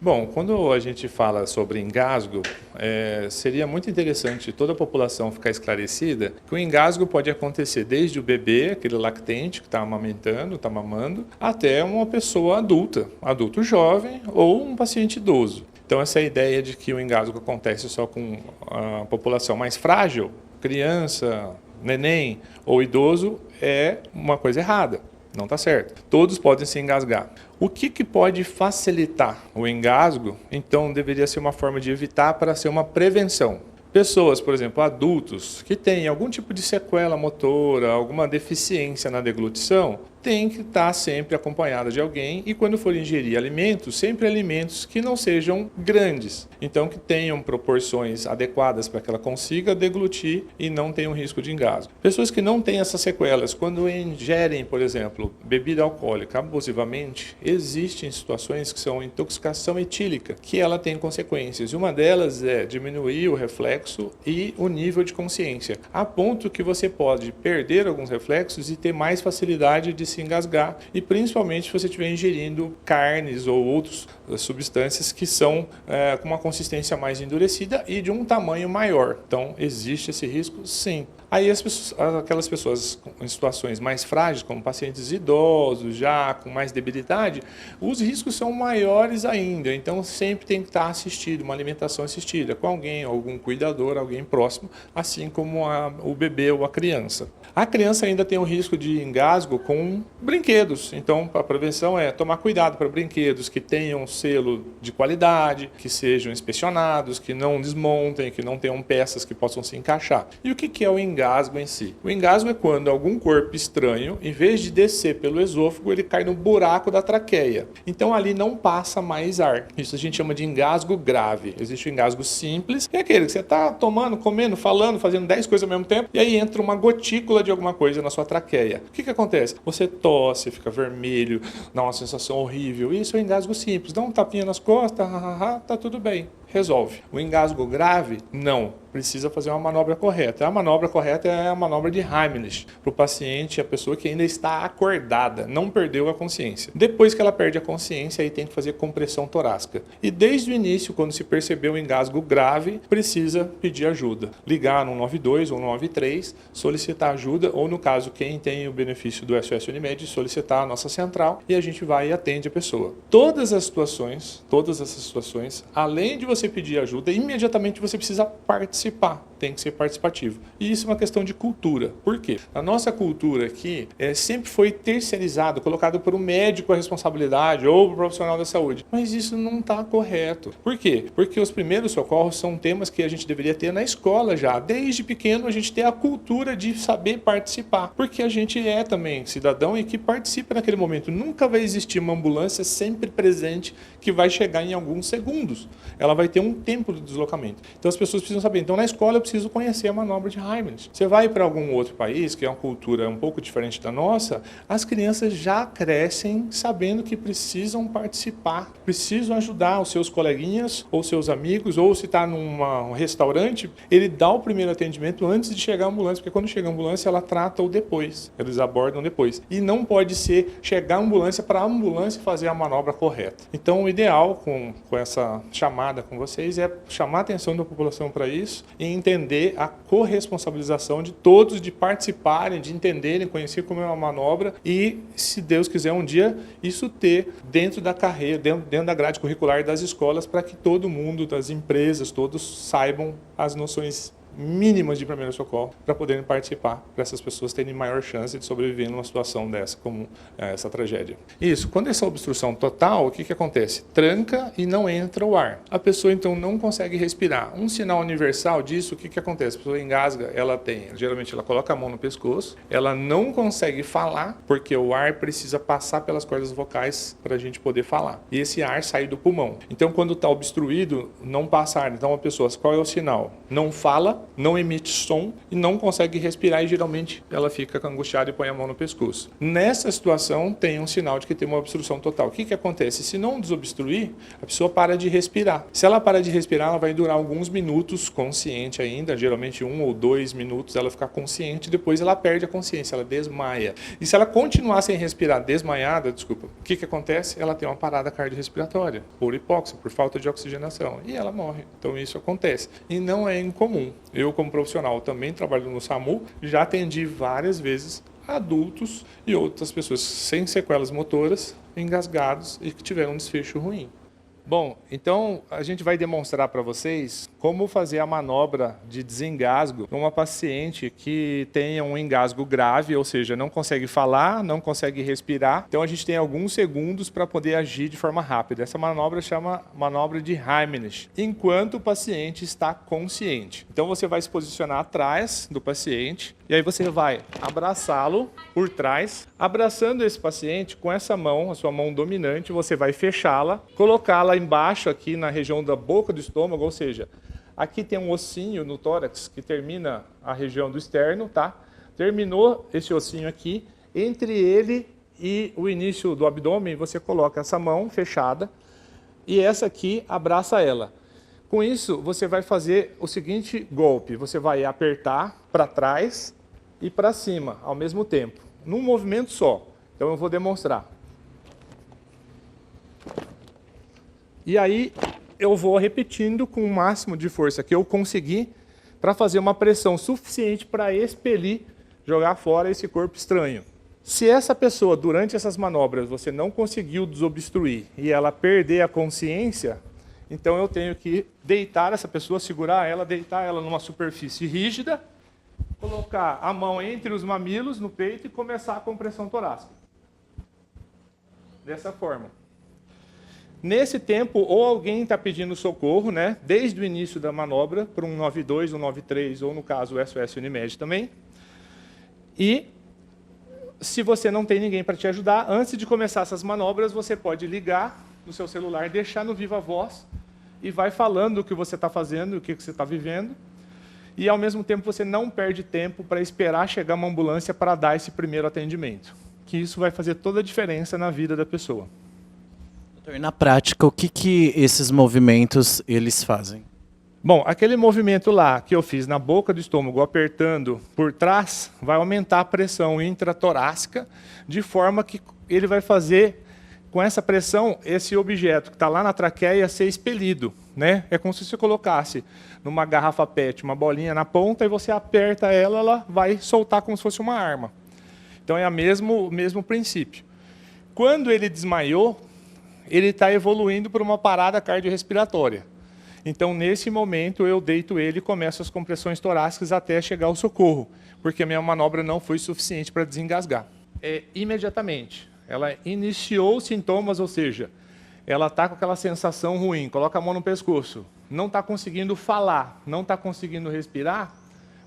Bom, quando a gente fala sobre engasgo, seria muito interessante toda a população ficar esclarecida que o engasgo pode acontecer desde o bebê, aquele lactente que está amamentando, está mamando, até uma pessoa adulta, adulto jovem ou um paciente idoso. Então essa ideia de que o engasgo acontece só com a população mais frágil, criança, neném ou idoso, é uma coisa errada. Não está certo. Todos podem se engasgar. O que pode facilitar o engasgo? Então, deveria ser uma forma de evitar para ser uma prevenção. Pessoas, por exemplo, adultos, que têm algum tipo de sequela motora, alguma deficiência na deglutição, tem que estar sempre acompanhada de alguém e quando for ingerir alimentos, sempre alimentos que não sejam grandes. Então, que tenham proporções adequadas para que ela consiga deglutir e não tenham risco de engasgo. Pessoas que não têm essas sequelas, quando ingerem, por exemplo, bebida alcoólica abusivamente, existem situações que são intoxicação etílica, que ela tem consequências. Uma delas é diminuir o reflexo e o nível de consciência, a ponto que você pode perder alguns reflexos e ter mais facilidade de se engasgar, e principalmente se você estiver ingerindo carnes ou outras substâncias que são com uma consistência mais endurecida e de um tamanho maior. Então, existe esse risco? Sim. Aí aquelas pessoas em situações mais frágeis, como pacientes idosos, já com mais debilidade, os riscos são maiores ainda. Então, sempre tem que estar assistido, uma alimentação assistida com alguém, algum cuidador, alguém próximo, assim como o bebê ou a criança. A criança ainda tem o risco de engasgo com brinquedos. Então, a prevenção é tomar cuidado para brinquedos que tenham selo de qualidade, que sejam inspecionados, que não desmontem, que não tenham peças que possam se encaixar. E o que é o engasgo em si? O engasgo é quando algum corpo estranho, em vez de descer pelo esôfago, ele cai no buraco da traqueia. Então ali não passa mais ar. Isso a gente chama de engasgo grave. Existe o engasgo simples, que é aquele que você está tomando, comendo, falando, fazendo 10 coisas ao mesmo tempo, e aí entra uma gotícula de alguma coisa na sua traqueia. O que acontece? Você tosse, fica vermelho, dá uma sensação horrível. Isso é o engasgo simples. Dá um tapinha nas costas, tá tudo bem. Resolve. O engasgo grave, não. Precisa fazer uma manobra correta. A manobra correta é a manobra de Heimlich, para o paciente, a pessoa que ainda está acordada, não perdeu a consciência. Depois que ela perde a consciência, aí tem que fazer compressão torácica. E desde o início, quando se percebeu o engasgo grave, precisa pedir ajuda. Ligar no 92 ou no 93, solicitar ajuda, ou no caso, quem tem o benefício do SOS Unimed, solicitar a nossa central e a gente vai e atende a pessoa. Todas essas situações, além de você pedir ajuda, imediatamente você precisa participar. Tem que ser participativo. E isso é uma questão de cultura. Por quê? A nossa cultura aqui sempre foi terceirizado, colocado por um médico a responsabilidade ou por um profissional da saúde. Mas isso não está correto. Por quê? Porque os primeiros socorros são temas que a gente deveria ter na escola já. Desde pequeno a gente tem a cultura de saber participar. Porque a gente é também cidadão e que participa naquele momento. Nunca vai existir uma ambulância sempre presente que vai chegar em alguns segundos. Ela vai ter um tempo de deslocamento. Então as pessoas precisam saber. Então na escola eu preciso conhecer a manobra de Heimlich. Você vai para algum outro país, que é uma cultura um pouco diferente da nossa, as crianças já crescem sabendo que precisam participar, precisam ajudar os seus coleguinhas ou seus amigos, ou se está num restaurante, ele dá o primeiro atendimento antes de chegar a ambulância, porque quando chega a ambulância ela trata o depois, eles abordam depois. E não pode ser chegar a ambulância para a ambulância fazer a manobra correta. Então o ideal com essa chamada com vocês é chamar a atenção da população para isso e entender a corresponsabilização de todos, de participarem, de entenderem, conhecer como é uma manobra e, se Deus quiser, um dia isso ter dentro da carreira, dentro da grade curricular das escolas, para que todo mundo, das empresas, todos saibam as noções mínimas de primeiro socorro para poderem participar, para essas pessoas terem maior chance de sobreviver numa situação dessa, como essa tragédia. Isso, quando essa obstrução total, o que acontece? Tranca e não entra o ar. A pessoa então não consegue respirar. Um sinal universal disso, o que acontece? A pessoa engasga, geralmente ela coloca a mão no pescoço, ela não consegue falar, porque o ar precisa passar pelas cordas vocais para a gente poder falar. E esse ar sai do pulmão. Então quando está obstruído, não passa ar. Então a pessoa, qual é o sinal? Não fala, não emite som e não consegue respirar e geralmente ela fica angustiada e põe a mão no pescoço. Nessa situação tem um sinal de que tem uma obstrução total. O que acontece? Se não desobstruir, a pessoa para de respirar. Se ela para de respirar, ela vai durar alguns minutos consciente ainda, geralmente 1 ou 2 minutos ela ficar consciente, depois ela perde a consciência, ela desmaia. E se ela continuar sem respirar, desmaiada, desculpa, o que acontece? Ela tem uma parada cardiorrespiratória, por hipóxia, por falta de oxigenação, e ela morre. Então isso acontece. E não é incomum. Eu, como profissional, também trabalho no SAMU, já atendi várias vezes adultos e outras pessoas sem sequelas motoras, engasgados e que tiveram um desfecho ruim. Bom, então a gente vai demonstrar para vocês como fazer a manobra de desengasgo numa paciente que tenha um engasgo grave, ou seja, não consegue falar, não consegue respirar. Então a gente tem alguns segundos para poder agir de forma rápida. Essa manobra chama manobra de Heimlich, enquanto o paciente está consciente. Então você vai se posicionar atrás do paciente e aí você vai abraçá-lo por trás. Abraçando esse paciente com essa mão, a sua mão dominante, você vai fechá-la, colocá-la embaixo aqui na região da boca do estômago, ou seja, aqui tem um ossinho no tórax que termina a região do externo, tá? Terminou esse ossinho aqui, entre ele e o início do abdômen, você coloca essa mão fechada e essa aqui abraça ela. Com isso, você vai fazer o seguinte golpe, você vai apertar para trás e para cima ao mesmo tempo, num movimento só. Então eu vou demonstrar. E aí eu vou repetindo com o máximo de força que eu conseguir para fazer uma pressão suficiente para expelir, jogar fora esse corpo estranho. Se essa pessoa, durante essas manobras, você não conseguiu desobstruir e ela perder a consciência, então eu tenho que deitar essa pessoa, segurar ela, deitar ela numa superfície rígida, colocar a mão entre os mamilos, no peito, e começar a compressão torácica. Dessa forma. Nesse tempo, ou alguém está pedindo socorro, né, desde o início da manobra, para um 92, um 93, ou no caso o SOS Unimed também. E, se você não tem ninguém para te ajudar, antes de começar essas manobras, você pode ligar no seu celular, deixar no Viva Voz, e vai falando o que você está fazendo, o que você está vivendo. E, ao mesmo tempo, você não perde tempo para esperar chegar uma ambulância para dar esse primeiro atendimento. Que isso vai fazer toda a diferença na vida da pessoa. E na prática, o que esses movimentos eles fazem? Bom, aquele movimento lá que eu fiz na boca do estômago, apertando por trás, vai aumentar a pressão intratorácica, de forma que ele vai fazer, com essa pressão, esse objeto que está lá na traqueia ser expelido, né? É como se você colocasse numa garrafa PET uma bolinha na ponta e você aperta ela, ela vai soltar como se fosse uma arma. Então é o mesmo princípio. Quando ele desmaiou, ele está evoluindo para uma parada cardiorrespiratória. Então, nesse momento, eu deito ele e começo as compressões torácicas até chegar ao socorro, porque a minha manobra não foi suficiente para desengasgar. Imediatamente, ela iniciou os sintomas, ou seja, ela está com aquela sensação ruim, coloca a mão no pescoço, não está conseguindo falar, não está conseguindo respirar,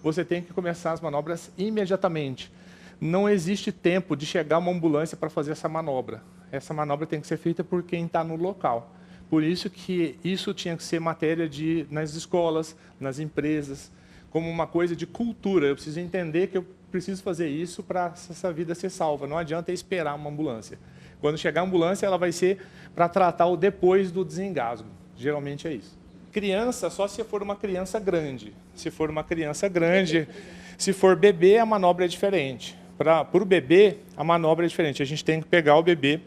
você tem que começar as manobras imediatamente. Não existe tempo de chegar uma ambulância para fazer essa manobra. Essa manobra tem que ser feita por quem está no local. Por isso que isso tinha que ser matéria nas escolas, nas empresas, como uma coisa de cultura. Eu preciso entender que eu preciso fazer isso para essa vida ser salva. Não adianta esperar uma ambulância. Quando chegar a ambulância, ela vai ser para tratar o depois do desengasgo. Geralmente é isso. Criança, só se for uma criança grande. Se for uma criança grande, se for bebê, a manobra é diferente. Para o bebê, a manobra é diferente. A gente tem que pegar o bebê,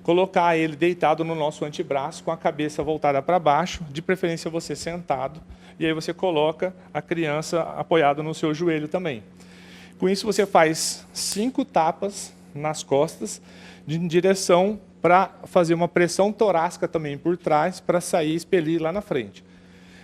colocar ele deitado no nosso antebraço, com a cabeça voltada para baixo, de preferência você sentado, e aí você coloca a criança apoiada no seu joelho também. Com isso você faz 5 tapas nas costas, em direção para fazer uma pressão torácica também por trás, para sair e expelir lá na frente.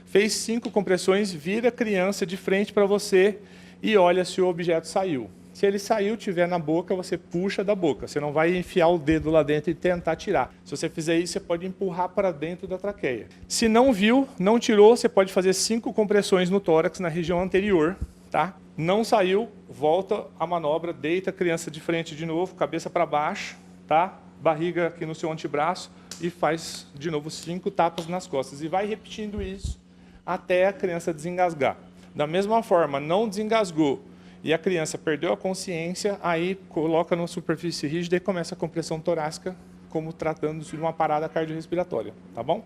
Fez 5 compressões, vira a criança de frente para você e olha se o objeto saiu. Se ele saiu, tiver na boca, você puxa da boca. Você não vai enfiar o dedo lá dentro e tentar tirar. Se você fizer isso, você pode empurrar para dentro da traqueia. Se não viu, não tirou, você pode fazer 5 compressões no tórax, na região anterior. Tá? Não saiu, volta a manobra, deita a criança de frente de novo, cabeça para baixo, tá? Barriga aqui no seu antebraço e faz de novo 5 tapas nas costas. E vai repetindo isso até a criança desengasgar. Da mesma forma, não desengasgou e a criança perdeu a consciência, aí coloca numa superfície rígida e começa a compressão torácica, como tratando-se de uma parada cardiorrespiratória, tá bom?